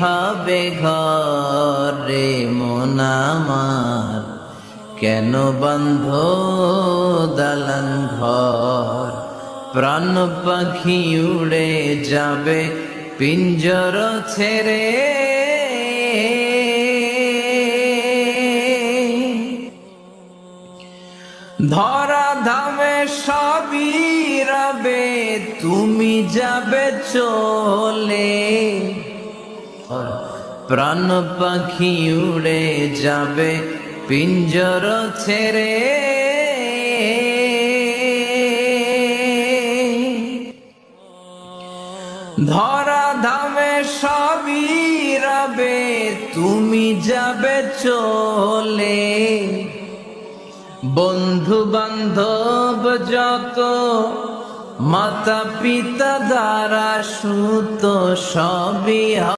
হবে ঘর রে মন আমার, কেন বন্ধ দালান ঘর? প্রাণ পাখি উড়ে যাবে পিঞ্জর ছেড়ে, ধরা ধামে সবই রবে তুমি যাবে চলে। প্রাণ পাখি উড়ে যাবে পিঞ্জর ছেড়ে, ধরা ধামে সবই রবে তুমি যাবে চলে। বন্ধু বান্ধব যত, মাতা পিতা দ্বারা সুত সবই